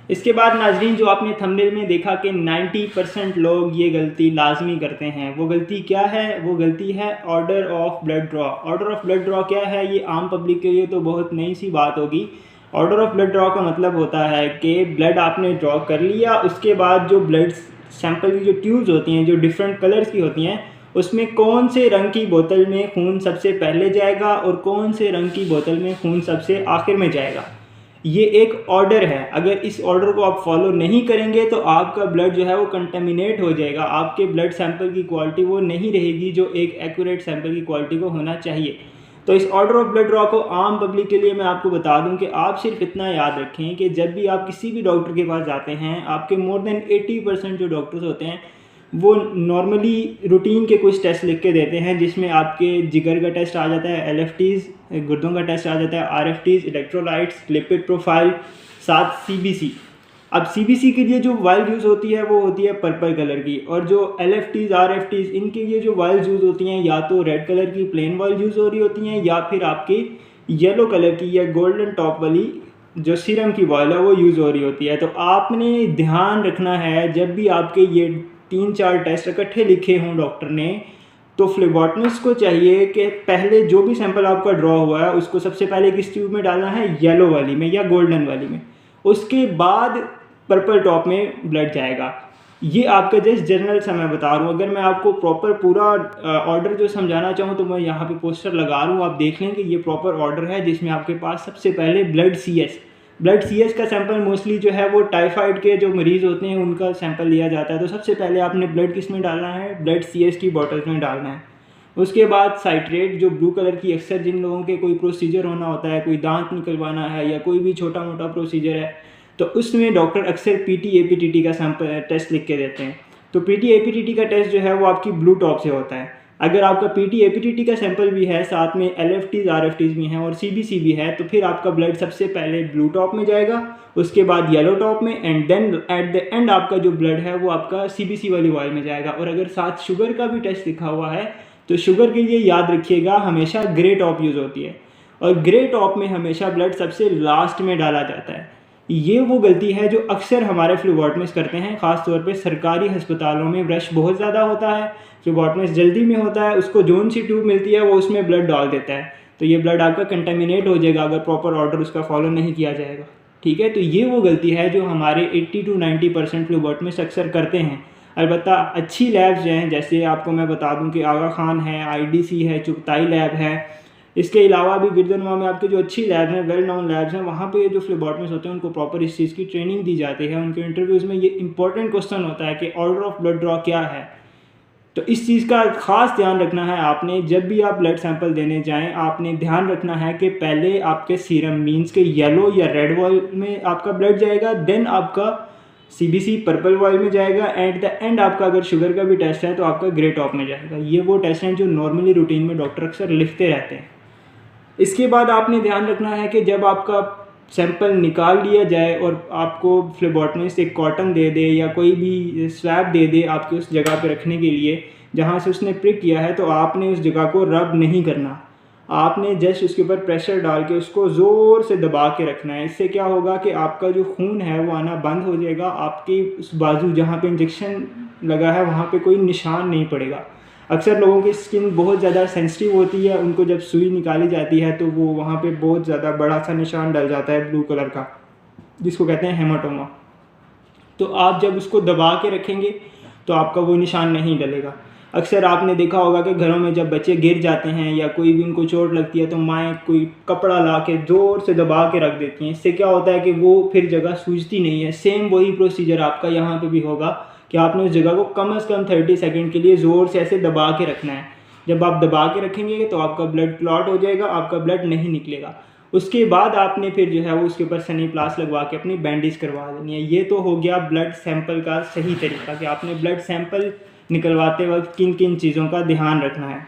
इसके बाद नाजरीन, जो आपने थंबनेल में देखा कि 90% लोग ये गलती लाजमी करते हैं, वो गलती क्या है? वो गलती है order of blood draw. Order of blood draw क्या है? ये आम पब्लिक के लिए तो बहुत नई सी बात होगी। ऑर्डर ऑफ ब्लड ड्रॉ का मतलब होता है कि ब्लड आपने ड्रॉ कर लिया, उसके बाद जो ब्लड सैंपल की जो ट्यूब्स होती हैं, जो डिफरेंट कलर्स की होती हैं, उसमें कौन से रंग की बोतल में खून सबसे पहले जाएगा और कौन से रंग की बोतल में खून सबसे आखिर में जाएगा, ये एक ऑर्डर है। अगर इस ऑर्डर को आप फॉलो नहीं करेंगे तो आपका ब्लड जो है वो कंटेमिनेट हो जाएगा, आपके ब्लड सैंपल की क्वालिटी वो नहीं रहेगी जो एक एक्यूरेट सैंपल की क्वालिटी को होना चाहिए। तो इस ऑर्डर ऑफ ब्लड ड्रॉ को आम पब्लिक के लिए मैं आपको बता दूं कि आप सिर्फ इतना याद रखें कि जब भी आप किसी भी डॉक्टर के पास जाते हैं, आपके मोर देन 80% जो डॉक्टर्स होते हैं वो नॉर्मली रूटीन के कुछ टेस्ट लिख के देते हैं, जिसमें आपके जिगर का टेस्ट आ जाता है, LFTs गुर्दों का टेस्ट आ जाता है, RFTs इलेक्ट्रोलाइट्स, लिपिड प्रोफाइल, साथ CBC। अब CBC के लिए जो वाइल यूज़ होती है वो होती है पर्पल कलर की, और जो LFTs RFTs इनके लिए जो वाइल यूज़ होती हैं या तो रेड कलर की प्लेन वाइल यूज़ हो रही होती हैं या फिर आपकी येलो कलर की या गोल्डन टॉप वाली जो सीरम की वाइल है वो यूज़ हो रही होती है। तो आपने ध्यान रखना है जब भी आपके ये 3-4 टेस्ट इकट्ठे लिखे हों डॉक्टर ने, तो फ्लेबॉटमिस्ट को चाहिए कि पहले जो भी सैंपल आपका ड्रॉ हुआ है उसको सबसे पहले किस ट्यूब में डालना है, येलो वाली में या गोल्डन वाली में, उसके बाद पर्पल टॉप में ब्लड जाएगा। ये आपका जस्ट जनरल सा मैं बता रहा हूँ। अगर मैं आपको प्रॉपर पूरा ऑर्डर जो समझाना चाहूँ तो मैं यहाँ पे पोस्टर लगा रहा हूँ, आप देख लें कि ये प्रॉपर ऑर्डर है, जिसमें आपके पास सबसे पहले ब्लड CS का सैंपल मोस्टली जो है वो टाइफाइड के जो मरीज़ होते हैं उनका सैंपल लिया जाता है। तो सबसे पहले आपने ब्लड किस में डालना है? ब्लड CS की बॉटल्स में डालना है। उसके बाद साइट्रेट जो ब्लू कलर की, अक्सर जिन लोगों के कोई प्रोसीजर होना होता है, कोई दांत निकलवाना है या कोई भी छोटा मोटा प्रोसीजर है, तो उसमें डॉक्टर अक्सर PT-APTT का सैंपल टेस्ट लिख के देते हैं। तो PT-APTT का टेस्ट जो है वो आपकी ब्लू टॉप से होता है। अगर आपका PT-APTT का सैंपल भी है, साथ में LFTs RFTs भी हैं और CBC भी है, तो फिर आपका ब्लड सबसे पहले ब्लू टॉप में जाएगा, उसके बाद येलो टॉप में, and then at the end आपका जो ब्लड है वो आपका CBC वाली वाइल में जाएगा। और अगर साथ शुगर का भी टेस्ट लिखा हुआ है तो शुगर के लिए याद रखिएगा हमेशा ग्रे टॉप यूज़ होती है, और ग्रे टॉप में हमेशा ब्लड सबसे लास्ट में डाला जाता है। ये वो गलती है जो अक्सर हमारे फ्लेबॉटमिस्ट करते हैं, ख़ास तौर पे सरकारी अस्पतालों में रश बहुत ज़्यादा होता है, फ्लेबॉटमिस्ट जल्दी में होता है, उसको जोन सी ट्यूब मिलती है वो उसमें ब्लड डाल देता है, तो ये ब्लड आपका कंटेमिनेट हो जाएगा अगर प्रॉपर ऑर्डर उसका फॉलो नहीं किया जाएगा। ठीक है, तो ये वो गलती है जो हमारे 80 to 90% फ्लेबॉटमिस्ट अक्सर करते हैं। अलबत्ता अच्छी लैब्स हैं, जैसे आपको मैं बता दूं कि आगा खान है, IDC है, चुगताई लैब है, इसके अलावा भी गिरदनवा में आपके जो अच्छी लैब हैं, वेल नोन लैब्स हैं, वहाँ पे जो फ्लेबॉटमिस्ट होते हैं उनको प्रॉपर इस चीज़ की ट्रेनिंग दी जाती है। उनके इंटरव्यूज़ में ये इंपॉर्टेंट क्वेश्चन होता है कि ऑर्डर ऑफ ब्लड ड्रॉ क्या है। तो इस चीज़ का ख़ास ध्यान रखना है आपने, जब भी आप ब्लड सैंपल देने जाएं आपने ध्यान रखना है कि पहले आपके सीरम मीन्स के येलो या रेड वाइल में आपका ब्लड जाएगा, देन आपका CBC पर्पल वाइल में जाएगा, एट द एंड आपका अगर शुगर का भी टेस्ट है तो आपका ग्रे टॉप में जाएगा। ये वो टेस्ट हैं जो नॉर्मली रूटीन में डॉक्टर अक्सर लिखते रहते हैं। इसके बाद आपने ध्यान रखना है कि जब आपका सैंपल निकाल लिया जाए और आपको फ्लेबॉटमिस्ट एक कॉटन दे दे या कोई भी स्वैब दे दे आपके उस जगह पे रखने के लिए जहाँ से उसने प्रिक किया है, तो आपने उस जगह को रब नहीं करना, आपने जस्ट उसके ऊपर प्रेशर डाल के उसको ज़ोर से दबा के रखना है। इससे क्या होगा कि आपका जो खून है वो आना बंद हो जाएगा, आपके उस बाजू जहाँ पे इंजेक्शन लगा है वहाँ पे कोई निशान नहीं पड़ेगा। अक्सर लोगों की स्किन बहुत ज़्यादा सेंसिटिव होती है, उनको जब सुई निकाली जाती है तो वो वहाँ पे बहुत ज़्यादा बड़ा सा निशान डल जाता है ब्लू कलर का, जिसको कहते हैं हेमाटोमा। तो आप जब उसको दबा के रखेंगे तो आपका वो निशान नहीं डलेगा। अक्सर आपने देखा होगा कि घरों में जब बच्चे गिर जाते हैं या कोई भी उनको चोट लगती है तो माएँ कोई कपड़ा ला के ज़ोर से दबा के रख देती हैं। इससे क्या होता है कि वो फिर जगह सूजती नहीं है। सेम वही प्रोसीजर आपका यहाँ पे भी होगा कि आपने उस जगह को कम से कम 30 सेकंड के लिए ज़ोर से ऐसे दबा के रखना है। जब आप दबा के रखेंगे तो आपका ब्लड क्लॉट हो जाएगा, आपका ब्लड नहीं निकलेगा। उसके बाद आपने फिर जो है वो उसके ऊपर सनी प्लास लगवा के अपनी बैंडेज करवा देनी है। ये तो हो गया ब्लड सैंपल का सही तरीका कि आपने ब्लड सैंपल निकलवाते वक्त किन किन चीज़ों का ध्यान रखना है।